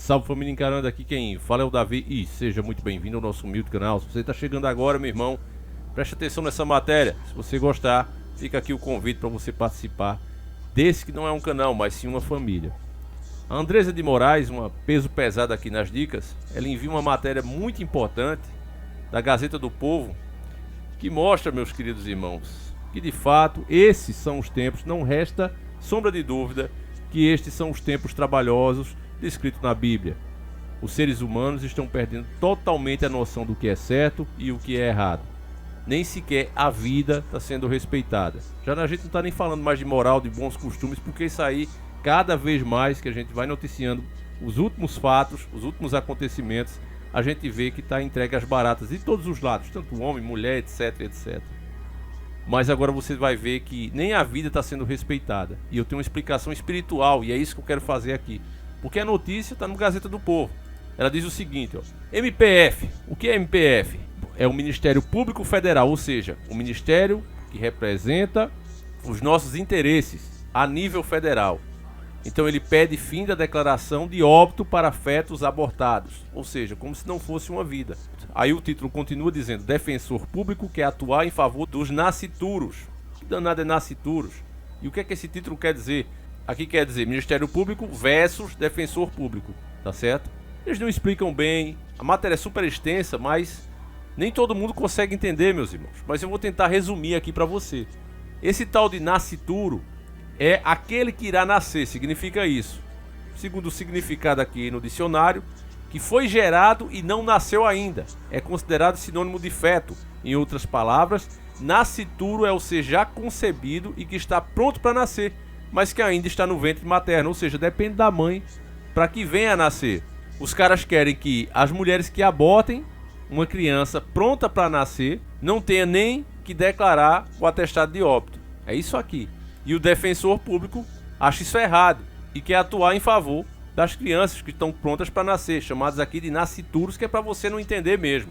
Salve família encarando, aqui quem fala é o Davi e seja muito bem-vindo ao nosso humilde canal. Se você está chegando agora, meu irmão, preste atenção nessa matéria. Se você gostar, fica aqui o convite para você participar desse que não é um canal, mas sim uma família. A Andresa de Moraes, uma peso pesado aqui nas dicas, ela envia uma matéria muito importante da Gazeta do Povo que mostra, meus queridos irmãos, que de fato esses são os tempos, não resta sombra de dúvida que estes são os tempos trabalhosos descrito na Bíblia. Os seres humanos estão perdendo totalmente a noção do que é certo e o que é errado. Nem sequer a vida está sendo respeitada. Já a gente não está nem falando mais de moral, de bons costumes, porque isso aí, cada vez mais que a gente vai noticiando os últimos fatos, os últimos acontecimentos, a gente vê que está entregue às baratas de todos os lados, tanto homem, mulher, etc, etc. Mas agora você vai ver que nem a vida está sendo respeitada. E eu tenho uma explicação espiritual, e é isso que eu quero fazer aqui. Porque a notícia está no Gazeta do Povo. Ela diz o seguinte, ó, MPF. O que é MPF? É o Ministério Público Federal, ou seja, o ministério que representa os nossos interesses a nível federal. Então ele pede fim da declaração de óbito para fetos abortados, ou seja, como se não fosse uma vida. Aí o título continua dizendo, defensor público quer atuar em favor dos nascituros. Que danado é nascituros? E o que é que esse título quer dizer? Aqui quer dizer Ministério Público versus Defensor Público, tá certo? Eles não explicam bem, a matéria é super extensa, mas nem todo mundo consegue entender, meus irmãos. Mas eu vou tentar resumir aqui para você. Esse tal de nascituro é aquele que irá nascer, significa isso. Segundo o significado aqui no dicionário, que foi gerado e não nasceu ainda. É considerado sinônimo de feto. Em outras palavras, nascituro é o ser já concebido e que está pronto para nascer, mas que ainda está no ventre materno, ou seja, depende da mãe para que venha a nascer. Os caras querem que as mulheres que abortem uma criança pronta para nascer não tenha nem que declarar o atestado de óbito. É isso aqui. E o defensor público acha isso errado e quer atuar em favor das crianças que estão prontas para nascer, chamadas aqui de nascituros, que é para você não entender mesmo.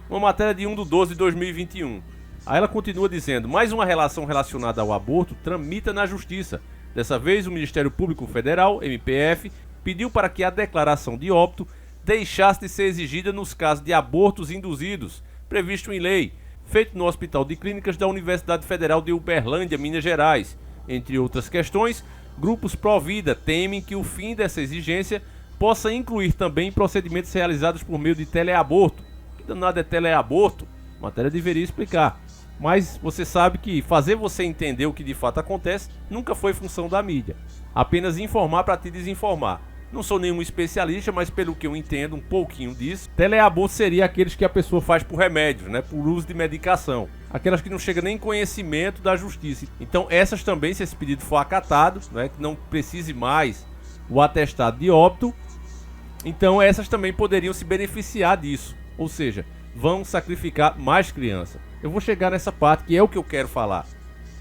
Uma matéria de 1/12/2021. Aí ela continua dizendo, mais uma relação relacionada ao aborto tramita na justiça. Dessa vez, o Ministério Público Federal, MPF, pediu para que a declaração de óbito deixasse de ser exigida nos casos de abortos induzidos, previsto em lei, feito no Hospital de Clínicas da Universidade Federal de Uberlândia, Minas Gerais. Entre outras questões, grupos pró-vida temem que o fim dessa exigência possa incluir também procedimentos realizados por meio de teleaborto. Que danado é teleaborto? A matéria deveria explicar. Mas você sabe que fazer você entender o que de fato acontece nunca foi função da mídia. Apenas informar para te desinformar. Não sou nenhum especialista, mas pelo que eu entendo um pouquinho disso, teleaborto seria aqueles que a pessoa faz por remédios, né, por uso de medicação. Aquelas que não chegam nem em conhecimento da justiça. Então essas também, se esse pedido for acatado, né, que não precise mais o atestado de óbito, então essas também poderiam se beneficiar disso. Ou seja, vão sacrificar mais crianças. Eu vou chegar nessa parte que é o que eu quero falar.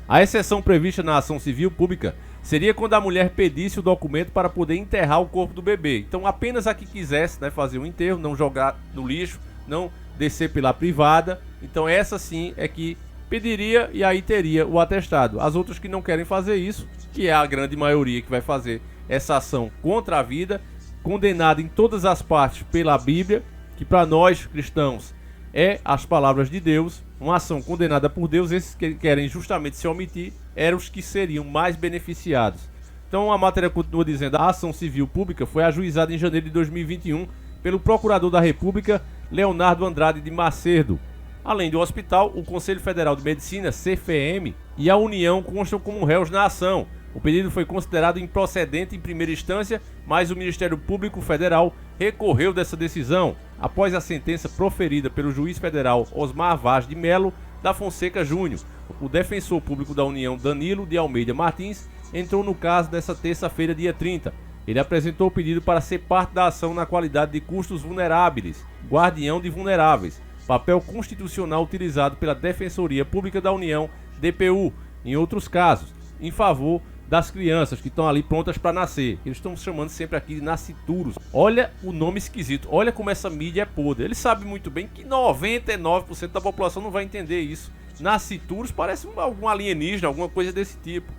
A exceção prevista na ação civil pública seria quando a mulher pedisse o documento para poder enterrar o corpo do bebê. Então apenas a que quisesse, né, fazer o enterro, não jogar no lixo, não descer pela privada. Então essa sim é que pediria e aí teria o atestado. As outras que não querem fazer isso, que é a grande maioria que vai fazer essa ação contra a vida, condenada em todas as partes pela Bíblia, que para nós cristãos é as palavras de Deus, uma ação condenada por Deus. Esses que querem justamente se omitir eram os que seriam mais beneficiados. Então a matéria continua dizendo, a ação civil pública foi ajuizada em janeiro de 2021 pelo Procurador da República, Leonardo Andrade de Macedo. Além do hospital, o Conselho Federal de Medicina, CFM, e a União constam como réus na ação. O pedido foi considerado improcedente em primeira instância, mas o Ministério Público Federal recorreu dessa decisão após a sentença proferida pelo juiz federal Osmar Vaz de Melo da Fonseca Júnior. O defensor público da União, Danilo de Almeida Martins, entrou no caso nesta terça-feira, dia 30. Ele apresentou o pedido para ser parte da ação na qualidade de custos vulneráveis, guardião de vulneráveis, papel constitucional utilizado pela Defensoria Pública da União, DPU, em outros casos, em favor das crianças que estão ali prontas para nascer. Eles estão chamando sempre aqui de nascituros. Olha o nome esquisito, olha como essa mídia é podre. Eles sabem muito bem que 99% da população não vai entender isso. Nascituros parece algum alienígena, alguma coisa desse tipo.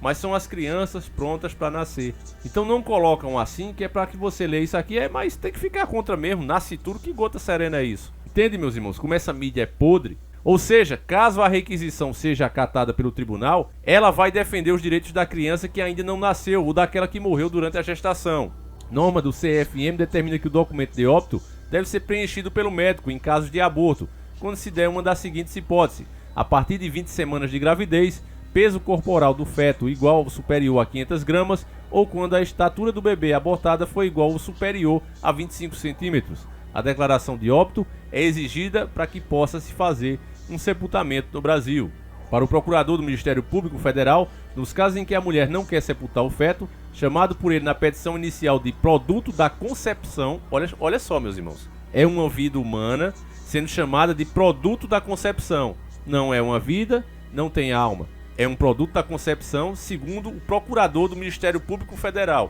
mas são as crianças prontas para nascer. Então não colocam assim, que é para que você leia isso aqui, mas tem que ficar contra mesmo, nascituro, que gota serena é isso. Entende, meus irmãos, como essa mídia é podre? Ou seja, caso a requisição seja acatada pelo tribunal, ela vai defender os direitos da criança que ainda não nasceu ou daquela que morreu durante a gestação. Norma do CFM determina que o documento de óbito deve ser preenchido pelo médico em casos de aborto, quando se der uma das seguintes hipóteses: a partir de 20 semanas de gravidez, peso corporal do feto igual ou superior a 500 gramas, ou quando a estatura do bebê abortada foi igual ou superior a 25 centímetros. A declaração de óbito é exigida para que possa se fazer um sepultamento no Brasil. Para o procurador do Ministério Público Federal, nos casos em que a mulher não quer sepultar o feto, chamado por ele na petição inicial de produto da concepção, olha só, meus irmãos, é uma vida humana sendo chamada de produto da concepção. Não é uma vida, não tem alma. É um produto da concepção, segundo o procurador do Ministério Público Federal.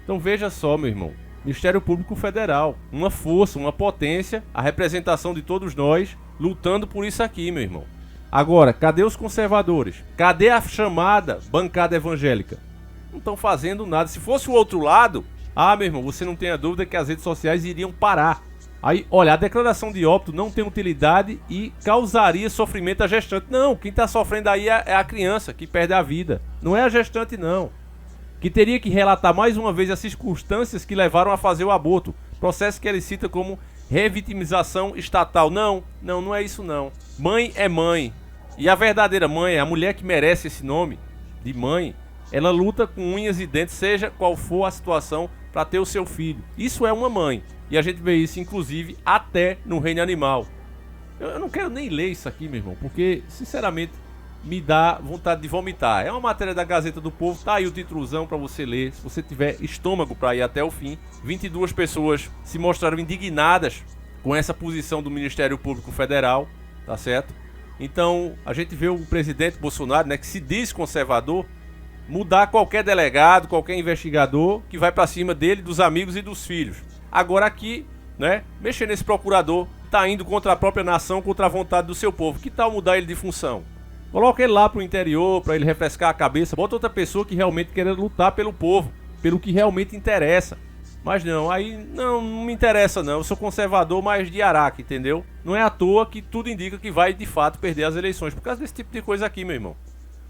Então veja só, meu irmão, Ministério Público Federal, uma força, uma potência, a representação de todos nós, lutando por isso aqui, meu irmão. Agora, cadê os conservadores? Cadê a chamada bancada evangélica? Não estão fazendo nada. Se fosse o outro lado, meu irmão, você não tenha dúvida que as redes sociais iriam parar. Aí, olha, a declaração de óbito não tem utilidade e causaria sofrimento à gestante. Não, quem está sofrendo aí é a criança que perde a vida. Não é a gestante, não. Que teria que relatar mais uma vez as circunstâncias que levaram a fazer o aborto. Processo que ele cita como revitimização estatal. Não é isso não. Mãe é mãe. E a verdadeira mãe, a mulher que merece esse nome de mãe, ela luta com unhas e dentes, seja qual for a situação, para ter o seu filho. Isso é uma mãe. E a gente vê isso, inclusive, até no reino animal. Eu não quero nem ler isso aqui, meu irmão, porque, sinceramente, me dá vontade de vomitar. É uma matéria da Gazeta do Povo, tá aí o titulozão para você ler, se você tiver estômago para ir até o fim. 22 pessoas se mostraram indignadas com essa posição do Ministério Público Federal, tá certo? Então, a gente vê o presidente Bolsonaro, né, que se diz conservador, mudar qualquer delegado, qualquer investigador que vai para cima dele, dos amigos e dos filhos. Agora aqui, né, mexer nesse procurador, tá indo contra a própria nação, contra a vontade do seu povo. Que tal mudar ele de função? Coloca ele lá pro interior, para ele refrescar a cabeça. Bota outra pessoa que realmente queira lutar pelo povo, pelo que realmente interessa. Mas não, aí não me interessa não. Eu sou conservador, mas de araque, entendeu? Não é à toa que tudo indica que vai de fato perder as eleições por causa desse tipo de coisa aqui, meu irmão.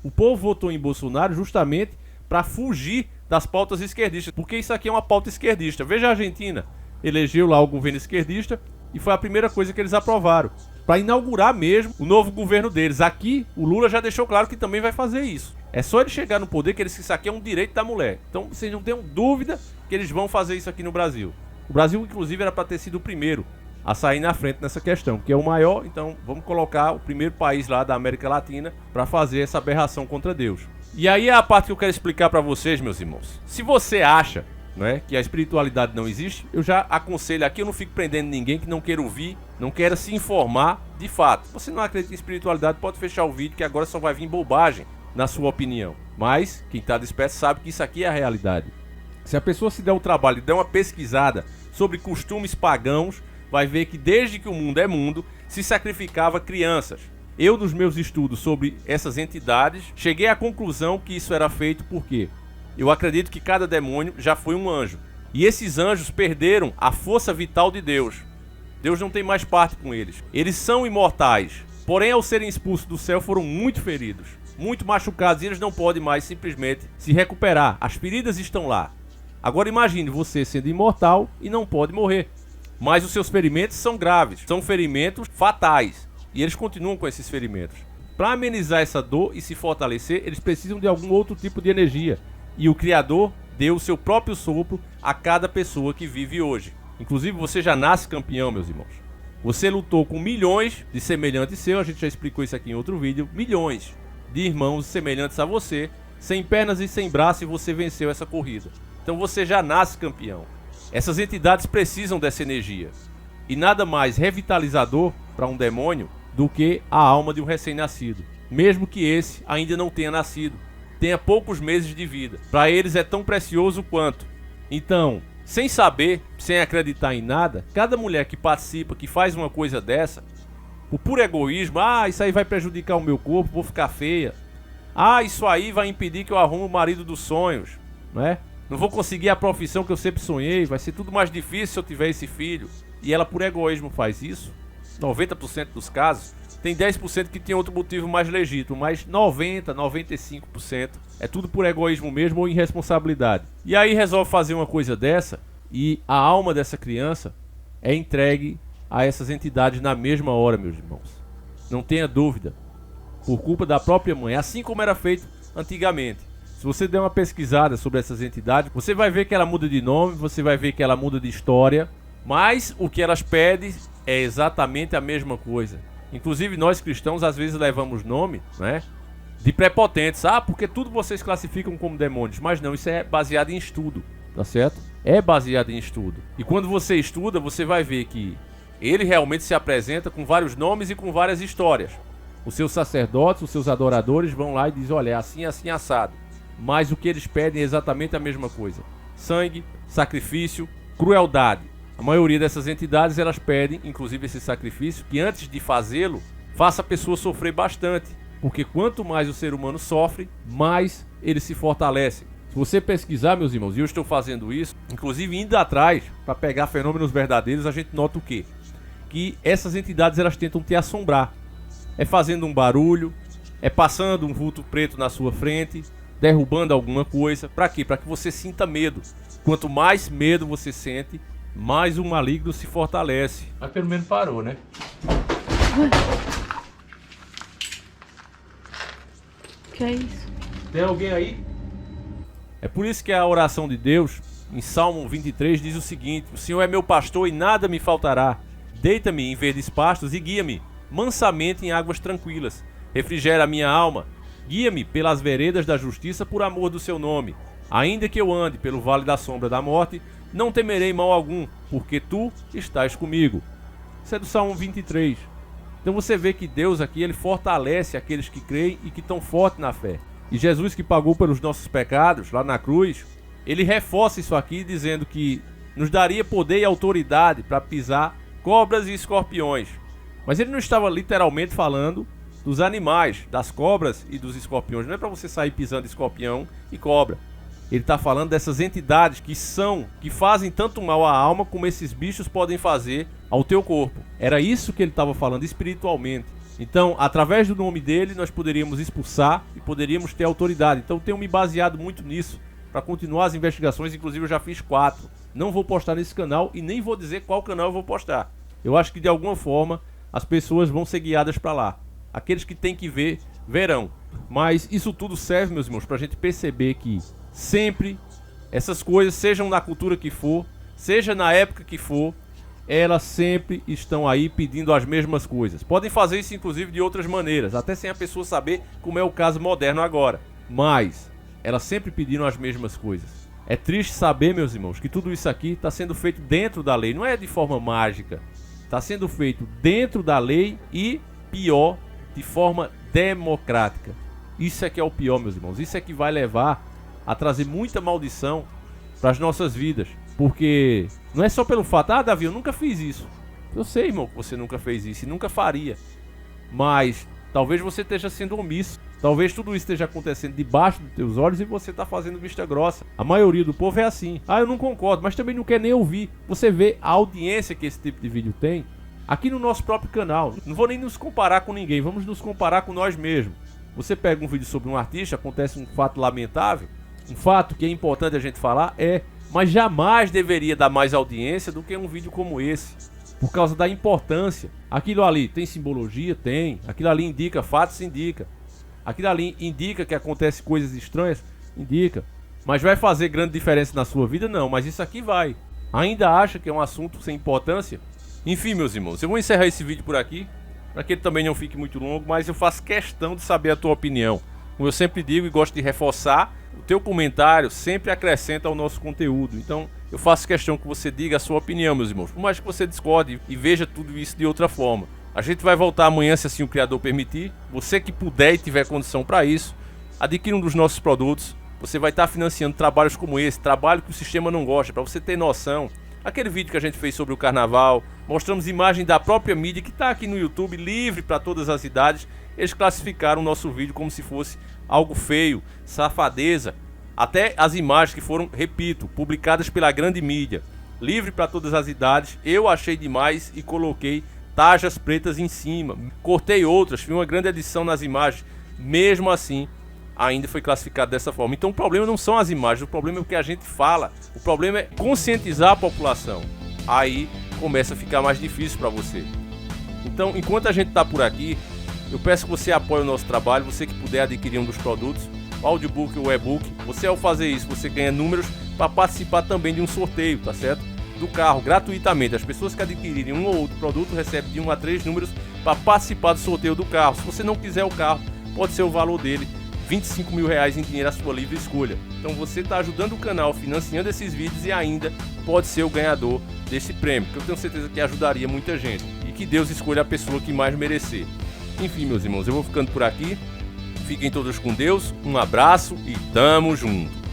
O povo votou em Bolsonaro justamente para fugir das pautas esquerdistas, porque isso aqui é uma pauta esquerdista. Veja a Argentina, elegeu lá o governo esquerdista e foi a primeira coisa que eles aprovaram, para inaugurar mesmo o novo governo deles. Aqui, o Lula já deixou claro que também vai fazer isso. É só ele chegar no poder que isso aqui é um direito da mulher. Então vocês não tenham dúvida que eles vão fazer isso aqui no Brasil. O Brasil, inclusive, era para ter sido o primeiro a sair na frente nessa questão, porque é o maior, então vamos colocar o primeiro país lá da América Latina para fazer essa aberração contra Deus. E aí é a parte que eu quero explicar para vocês, meus irmãos. Se você acha, né, que a espiritualidade não existe, eu já aconselho aqui, eu não fico prendendo ninguém que não queira ouvir, não queira se informar de fato. Você não acredita em espiritualidade, pode fechar o vídeo que agora só vai vir bobagem na sua opinião. Mas quem está desperto sabe que isso aqui é a realidade. Se a pessoa se der o trabalho e der uma pesquisada sobre costumes pagãos, vai ver que desde que o mundo é mundo, se sacrificava crianças. Eu, nos meus estudos sobre essas entidades, cheguei à conclusão que isso era feito porque eu acredito que cada demônio já foi um anjo. E esses anjos perderam a força vital de Deus. Deus não tem mais parte com eles. Eles são imortais. Porém, ao serem expulsos do céu, foram muito feridos, muito machucados, e eles não podem mais simplesmente se recuperar. As feridas estão lá. Agora imagine você sendo imortal e não pode morrer. Mas os seus ferimentos são graves, são ferimentos fatais. E eles continuam com esses ferimentos. Para amenizar essa dor e se fortalecer, eles precisam de algum outro tipo de energia. E o Criador deu o seu próprio sopro a cada pessoa que vive hoje. Inclusive, você já nasce campeão, meus irmãos. Você lutou com milhões de semelhantes seus, a gente já explicou isso aqui em outro vídeo. Milhões de irmãos semelhantes a você, sem pernas e sem braço, e você venceu essa corrida. Então você já nasce campeão. Essas entidades precisam dessa energia. E nada mais revitalizador para um demônio do que a alma de um recém-nascido. Mesmo que esse ainda não tenha nascido, tenha poucos meses de vida. Para eles é tão precioso quanto. Então, sem saber, sem acreditar em nada, cada mulher que participa, que faz uma coisa dessa, por puro egoísmo, isso aí vai prejudicar o meu corpo, vou ficar feia. Ah, isso aí vai impedir que eu arrume o marido dos sonhos, né? Não vou conseguir a profissão que eu sempre sonhei, vai ser tudo mais difícil se eu tiver esse filho. E ela por egoísmo faz isso. 90% dos casos. Tem 10% que tem outro motivo mais legítimo, mas 90, 95% é tudo por egoísmo mesmo ou irresponsabilidade. E aí resolve fazer uma coisa dessa e a alma dessa criança é entregue a essas entidades na mesma hora, meus irmãos. Não tenha dúvida. Por culpa da própria mãe, assim como era feito antigamente. Se você der uma pesquisada sobre essas entidades, você vai ver que ela muda de nome, você vai ver que ela muda de história, mas o que elas pedem é exatamente a mesma coisa. Inclusive nós cristãos às vezes levamos nome, né, de prepotentes. Ah, porque tudo vocês classificam como demônios. Mas não, isso é baseado em estudo, tá certo? É baseado em estudo. E quando você estuda, você vai ver que ele realmente se apresenta com vários nomes e com várias histórias. Os seus sacerdotes, os seus adoradores vão lá e dizem, olha, é assim, assim, assado. Mas o que eles pedem é exatamente a mesma coisa. Sangue, sacrifício, crueldade. A maioria dessas entidades, elas pedem, inclusive esse sacrifício, que antes de fazê-lo, faça a pessoa sofrer bastante. Porque quanto mais o ser humano sofre, mais ele se fortalece. Se você pesquisar, meus irmãos, e eu estou fazendo isso, inclusive indo atrás, para pegar fenômenos verdadeiros, a gente nota o quê? Que essas entidades, elas tentam te assombrar. É fazendo um barulho, é passando um vulto preto na sua frente, derrubando alguma coisa. Para quê? Para que você sinta medo. Quanto mais medo você sente, mais o maligno se fortalece. Mas pelo menos parou, né? Que é isso? Tem alguém aí? É por isso que a oração de Deus, em Salmo 23, diz o seguinte: o Senhor é meu pastor e nada me faltará. Deita-me em verdes pastos e guia-me mansamente em águas tranquilas. Refrigera a minha alma. Guia-me pelas veredas da justiça por amor do seu nome. Ainda que eu ande pelo vale da sombra da morte, não temerei mal algum, porque tu estás comigo. Isso é do Salmo 23. Então você vê que Deus aqui, ele fortalece aqueles que creem e que estão fortes na fé. E Jesus, que pagou pelos nossos pecados lá na cruz, ele reforça isso aqui dizendo que nos daria poder e autoridade para pisar cobras e escorpiões. Mas ele não estava literalmente falando dos animais, das cobras e dos escorpiões. Não é para você sair pisando escorpião e cobra. Ele está falando dessas entidades que fazem tanto mal à alma como esses bichos podem fazer ao teu corpo. Era isso que ele estava falando espiritualmente. Então, através do nome dele, nós poderíamos expulsar e poderíamos ter autoridade. Então, tenho me baseado muito nisso para continuar as investigações. Inclusive, eu já fiz 4. Não vou postar nesse canal e nem vou dizer qual canal eu vou postar. Eu acho que, de alguma forma, as pessoas vão ser guiadas para lá. Aqueles que têm que ver, verão. Mas isso tudo serve, meus irmãos, para a gente perceber que sempre essas coisas, sejam na cultura que for, seja na época que for, elas sempre estão aí pedindo as mesmas coisas. Podem fazer isso inclusive de outras maneiras, até sem a pessoa saber, como é o caso moderno agora. Mas elas sempre pediram as mesmas coisas. É triste saber, meus irmãos, que tudo isso aqui está sendo feito dentro da lei. Não é de forma mágica. Está sendo feito dentro da lei e, pior, de forma democrática. Isso é que é o pior, meus irmãos. Isso é que vai levar a trazer muita maldição para as nossas vidas. Porque não é só pelo fato, ah, Davi, eu nunca fiz isso. Eu sei, irmão, que você nunca fez isso e nunca faria. Mas talvez você esteja sendo omisso. Talvez tudo isso esteja acontecendo debaixo dos teus olhos e você está fazendo vista grossa. A maioria do povo é assim. Ah, eu não concordo, mas também não quer nem ouvir. Você vê a audiência que esse tipo de vídeo tem aqui no nosso próprio canal. Não vou nem nos comparar com ninguém, vamos nos comparar com nós mesmos. Você pega um vídeo sobre um artista, acontece um fato lamentável, um fato que é importante a gente falar, mas jamais deveria dar mais audiência do que um vídeo como esse, por causa da importância. Aquilo ali tem simbologia? Tem. Aquilo ali indica fatos? Indica. Aquilo ali indica que acontece coisas estranhas? Indica. Mas vai fazer grande diferença na sua vida? Não, mas isso aqui vai. Ainda acha que é um assunto sem importância? Enfim, meus irmãos, eu vou encerrar esse vídeo por aqui, para que ele também não fique muito longo, mas eu faço questão de saber a tua opinião. Como eu sempre digo e gosto de reforçar, o teu comentário sempre acrescenta ao nosso conteúdo. Então, eu faço questão que você diga a sua opinião, meus irmãos, por mais que você discorde e veja tudo isso de outra forma. A gente vai voltar amanhã, se assim o Criador permitir. Você que puder e tiver condição para isso, adquira um dos nossos produtos. Você vai estar financiando trabalhos como esse, trabalho que o sistema não gosta. Para você ter noção, Aquele vídeo que a gente fez sobre o carnaval, mostramos imagem da própria mídia que está aqui no YouTube, livre para todas as idades. Eles classificaram o nosso vídeo como se fosse algo feio, safadeza. Até as imagens que foram, repito, publicadas pela grande mídia, livre para todas as idades, eu achei demais e coloquei tajas pretas em cima. Cortei outras, fiz uma grande edição nas imagens. Mesmo assim, ainda foi classificado dessa forma. Então o problema não são as imagens, o problema é o que a gente fala. O problema é conscientizar a população. Aí começa a ficar mais difícil para você. Então, enquanto a gente está por aqui, eu peço que você apoie o nosso trabalho. Você que puder adquirir um dos produtos, o audiobook ou o e-book, você, ao fazer isso, você ganha números para participar também de um sorteio, tá certo? Do carro, gratuitamente. As pessoas que adquirirem um ou outro produto recebem de 1 a 3 números para participar do sorteio do carro. Se você não quiser o carro, pode ser o valor dele, R$25 mil em dinheiro à sua livre escolha. Então você está ajudando o canal, financiando esses vídeos e ainda pode ser o ganhador desse prêmio, que eu tenho certeza que ajudaria muita gente. E que Deus escolha a pessoa que mais merecer. Enfim, meus irmãos, eu vou ficando por aqui. Fiquem todos com Deus, um abraço e tamo junto.